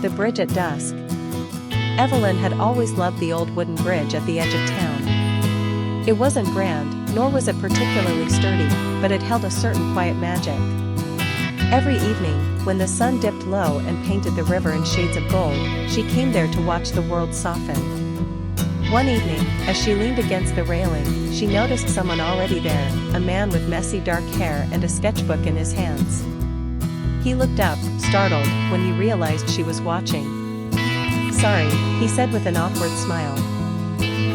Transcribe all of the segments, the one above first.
the bridge at dusk. Evelyn had always loved the old wooden bridge at the edge of town. It wasn't grand, nor was it particularly sturdy, but it held a certain quiet magic. Every evening, when the sun dipped low and painted the river in shades of gold, she came there to watch the world soften. One evening, as she leaned against the railing, she noticed someone already there, a man with messy dark hair and a sketchbook in his hands. He looked up, startled, when he realized she was watching. "Sorry," he said with an awkward smile.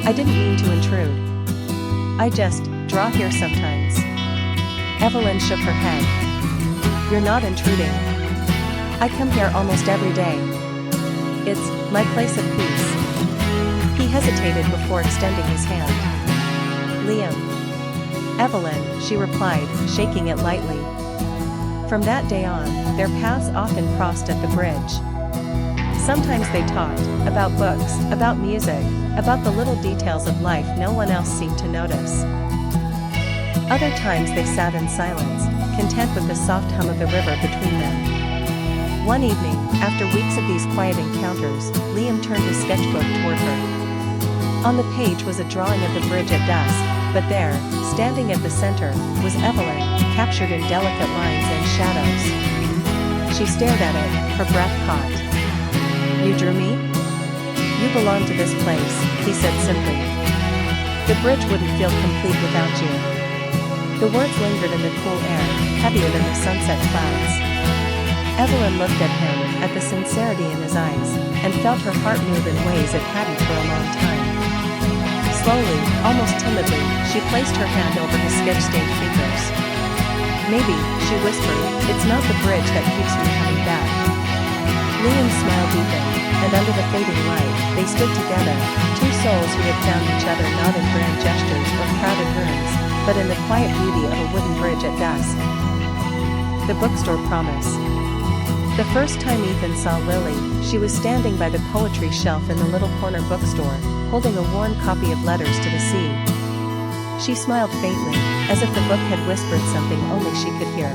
"I didn't mean to intrude. I just draw here sometimes." Evelyn shook her head. "You're not intruding. I come here almost every day. It's my place of peace." He hesitated before extending his hand. "Liam." "Evelyn," she replied, shaking it lightly. From that day on, their paths often crossed at the bridge. Sometimes they talked, about books, about music, about the little details of life no one else seemed to notice. Other times they sat in silence, content with the soft hum of the river between them. One evening, after weeks of these quiet encounters, Liam turned his sketchbook toward her. On the page was a drawing of the bridge at dusk, but there, standing at the center, was Evelyn, captured in delicate lines and shadows. She stared at it, her breath caught. "You drew me? You belong to this place," he said simply. "The bridge wouldn't feel complete without you." The words lingered in the cool air, heavier than the sunset clouds. Evelyn looked at him, at the sincerity in his eyes, and felt her heart move in ways it hadn't for a long time. Slowly, almost timidly, she placed her hand over his sketch-stained fingers. "Maybe," she whispered, "it's not the bridge that keeps me coming back." Liam's smile deepened, and under the fading light, they stood together, two souls who had found each other not in grand gestures or crowded rooms, but in the quiet beauty of a wooden bridge at dusk. The bookstore promise. The first time Ethan saw Lily, she was standing by the poetry shelf in the little corner bookstore, holding a worn copy of Letters to the Sea. She smiled faintly, as if the book had whispered something only she could hear.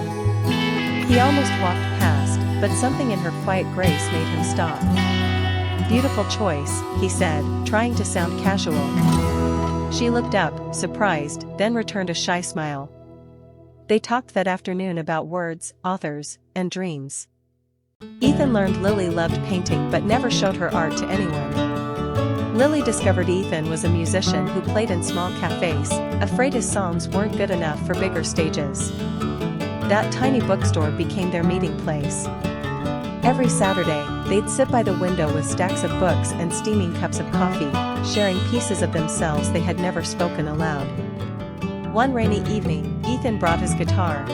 He almost walked past, but something in her quiet grace made him stop. "Beautiful choice," he said, trying to sound casual. She looked up, surprised, then returned a shy smile. They talked that afternoon about words, authors, and dreams. Ethan learned Lily loved painting but never showed her art to anyone. Lily discovered Ethan was a musician who played in small cafes, afraid his songs weren't good enough for bigger stages. That tiny bookstore became their meeting place. Every Saturday, they'd sit by the window with stacks of books and steaming cups of coffee, sharing pieces of themselves they had never spoken aloud. One rainy evening, Ethan brought his guitar.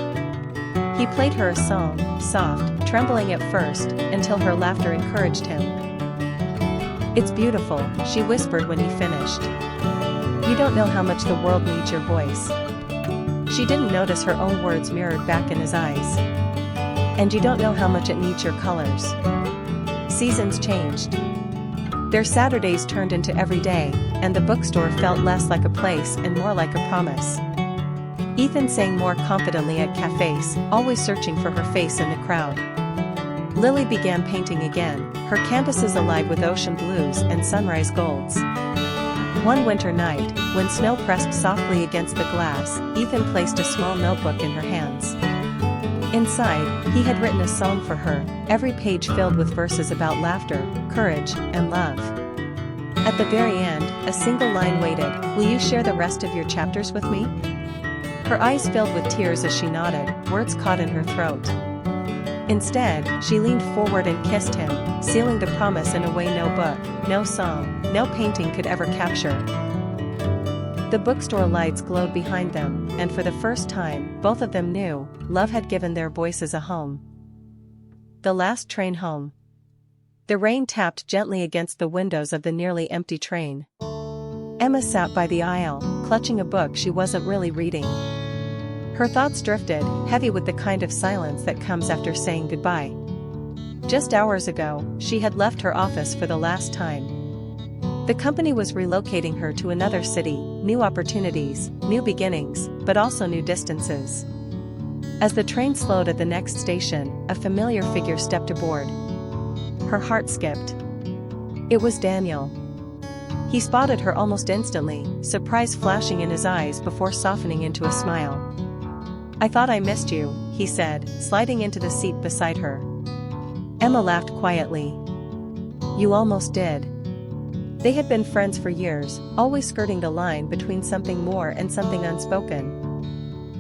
He played her a song, soft, trembling at first, until her laughter encouraged him. "It's beautiful," she whispered when he finished. "You don't know how much the world needs your voice." She didn't notice her own words mirrored back in his eyes. "And you don't know how much it needs your colors." Seasons changed. Their Saturdays turned into every day, and the bookstore felt less like a place and more like a promise. Ethan sang more confidently at cafes, always searching for her face in the crowd. Lily began painting again, her canvases alive with ocean blues and sunrise golds. One winter night, when snow pressed softly against the glass, Ethan placed a small notebook in her hands. Inside, he had written a song for her, every page filled with verses about laughter, courage, and love. At the very end, a single line waited, "Will you share the rest of your chapters with me?" Her eyes filled with tears as she nodded, words caught in her throat. Instead, she leaned forward and kissed him, sealing the promise in a way no book, no song, no painting could ever capture. The bookstore lights glowed behind them, and for the first time, both of them knew, love had given their voices a home. The last train home. The rain tapped gently against the windows of the nearly empty train. Emma sat by the aisle, clutching a book she wasn't really reading. Her thoughts drifted, heavy with the kind of silence that comes after saying goodbye. Just hours ago, she had left her office for the last time. The company was relocating her to another city, new opportunities, new beginnings, but also new distances. As the train slowed at the next station, a familiar figure stepped aboard. Her heart skipped. It was Daniel. He spotted her almost instantly, surprise flashing in his eyes before softening into a smile. "I thought I missed you," he said, sliding into the seat beside her. Emma laughed quietly. "You almost did." They had been friends for years, always skirting the line between something more and something unspoken.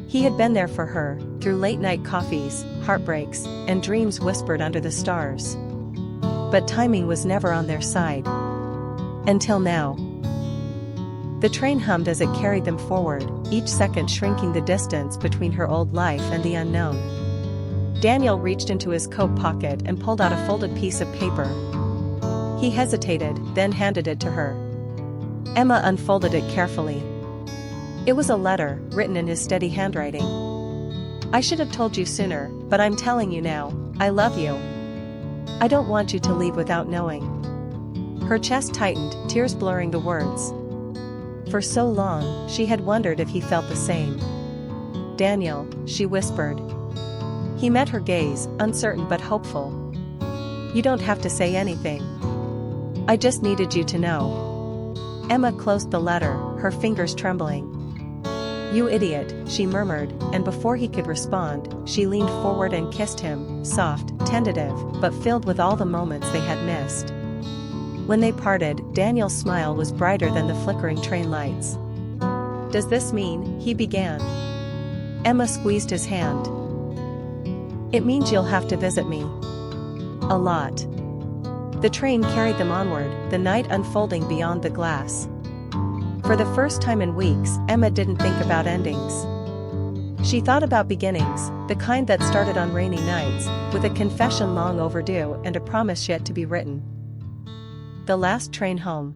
He had been there for her, through late-night coffees, heartbreaks, and dreams whispered under the stars. But timing was never on their side. Until now. The train hummed as it carried them forward, each second shrinking the distance between her old life and the unknown. Daniel reached into his coat pocket and pulled out a folded piece of paper. He hesitated, then handed it to her. Emma unfolded it carefully. It was a letter, written in his steady handwriting. "I should have told you sooner, but I'm telling you now, I love you. I don't want you to leave without knowing." Her chest tightened, tears blurring the words. For so long, she had wondered if he felt the same. "Daniel," she whispered. He met her gaze, uncertain but hopeful. "You don't have to say anything. I just needed you to know." Emma closed the letter, her fingers trembling. "You idiot," she murmured, and before he could respond, she leaned forward and kissed him, soft, tentative, but filled with all the moments they had missed. When they parted, Daniel's smile was brighter than the flickering train lights. "Does this mean," he began. Emma squeezed his hand. "It means you'll have to visit me. A lot." The train carried them onward, the night unfolding beyond the glass. For the first time in weeks, Emma didn't think about endings. She thought about beginnings, the kind that started on rainy nights, with a confession long overdue and a promise yet to be written. The last train home.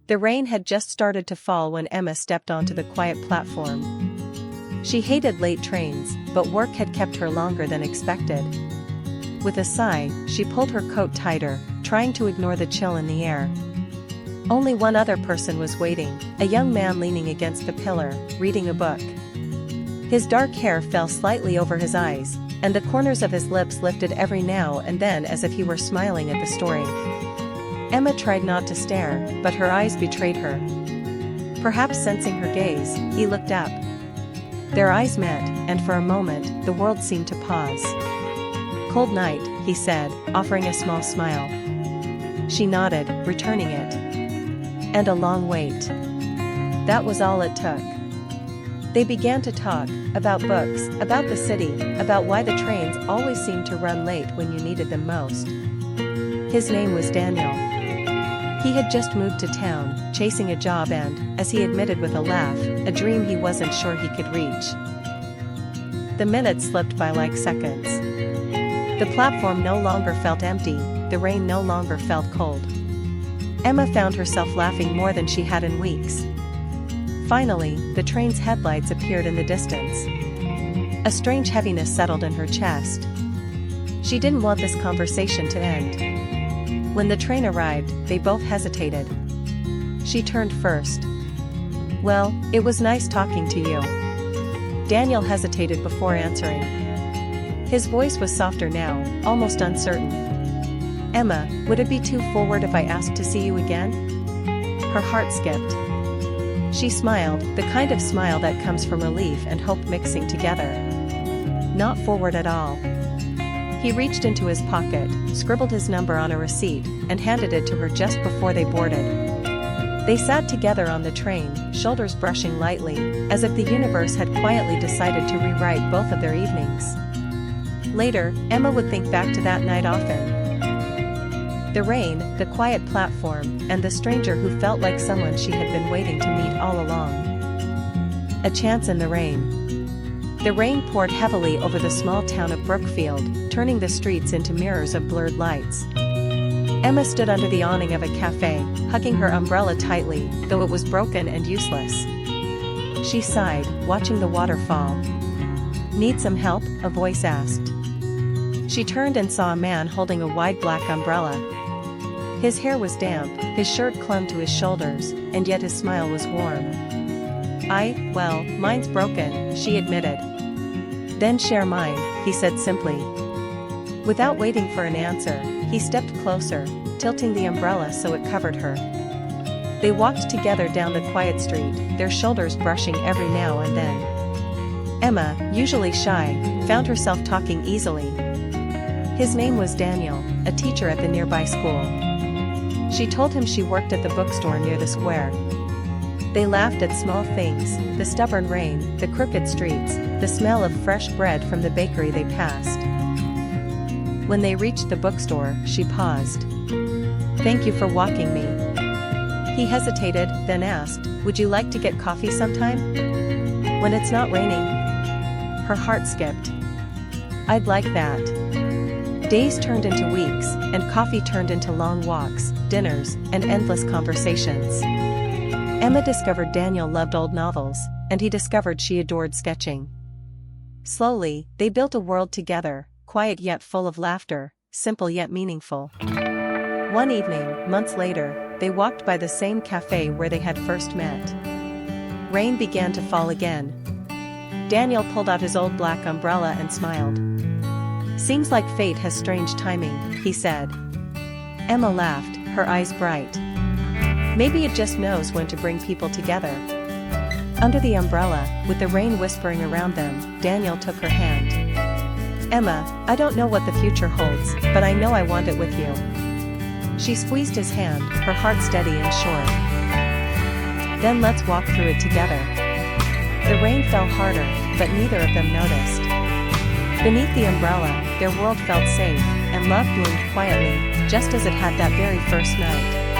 The rain had just started to fall when Emma stepped onto the quiet platform. She hated late trains, but work had kept her longer than expected. With a sigh, she pulled her coat tighter, trying to ignore the chill in the air. Only one other person was waiting, a young man leaning against the pillar, reading a book. His dark hair fell slightly over his eyes, and the corners of his lips lifted every now and then as if he were smiling at the story. Emma tried not to stare, but her eyes betrayed her. Perhaps sensing her gaze, he looked up. Their eyes met, and for a moment, the world seemed to pause. "Cold night," he said, offering a small smile. She nodded, returning it. "And a long wait." That was all it took. They began to talk, about books, about the city, about why the trains always seemed to run late when you needed them most. His name was Daniel. He had just moved to town, chasing a job and, as he admitted with a laugh, a dream he wasn't sure he could reach. The minutes slipped by like seconds. The platform no longer felt empty, the rain no longer felt cold. Emma found herself laughing more than she had in weeks. Finally, the train's headlights appeared in the distance. A strange heaviness settled in her chest. She didn't want this conversation to end. When the train arrived, they both hesitated. She turned first. "Well, it was nice talking to you." Daniel hesitated before answering. His voice was softer now, almost uncertain. "Emma, would it be too forward if I asked to see you again?" Her heart skipped. She smiled, the kind of smile that comes from relief and hope mixing together. "Not forward at all." He reached into his pocket, scribbled his number on a receipt, and handed it to her just before they boarded. They sat together on the train, shoulders brushing lightly, as if the universe had quietly decided to rewrite both of their evenings. Later, Emma would think back to that night often. The rain, the quiet platform, and the stranger who felt like someone she had been waiting to meet all along. A chance in the rain. The rain poured heavily over the small town of Brookfield, turning the streets into mirrors of blurred lights. Emma stood under the awning of a cafe, hugging her umbrella tightly, though it was broken and useless. She sighed, watching the waterfall. "Need some help?" a voice asked. She turned and saw a man holding a wide black umbrella. His hair was damp, his shirt clung to his shoulders, and yet his smile was warm. Well, mine's broken," she admitted. "Then share mine," he said simply. Without waiting for an answer, He stepped closer, tilting the umbrella so it covered her. They walked together down the quiet street, their shoulders brushing every now and then. Emma, usually shy, found herself talking easily. His name was Daniel, a teacher at the nearby school. She told him she worked at the bookstore near the square. They laughed at small things, the stubborn rain, the crooked streets, the smell of fresh bread from the bakery they passed. When they reached the bookstore, she paused. "Thank you for walking me." He hesitated, then asked, "Would you like to get coffee sometime? When it's not raining?" Her heart skipped. "I'd like that." Days turned into weeks, and coffee turned into long walks, dinners, and endless conversations. Emma discovered Daniel loved old novels, and he discovered she adored sketching. Slowly, they built a world together, quiet yet full of laughter, simple yet meaningful. One evening, months later, they walked by the same cafe where they had first met. Rain began to fall again. Daniel pulled out his old black umbrella and smiled. "Seems like fate has strange timing," he said. Emma laughed, her eyes bright. "Maybe it just knows when to bring people together." Under the umbrella, with the rain whispering around them, Daniel took her hand. "Emma, I don't know what the future holds, but I know I want it with you." She squeezed his hand, her heart steady and sure. "Then let's walk through it together." The rain fell harder, but neither of them noticed. Beneath the umbrella, their world felt safe, and love bloomed quietly, just as it had that very first night.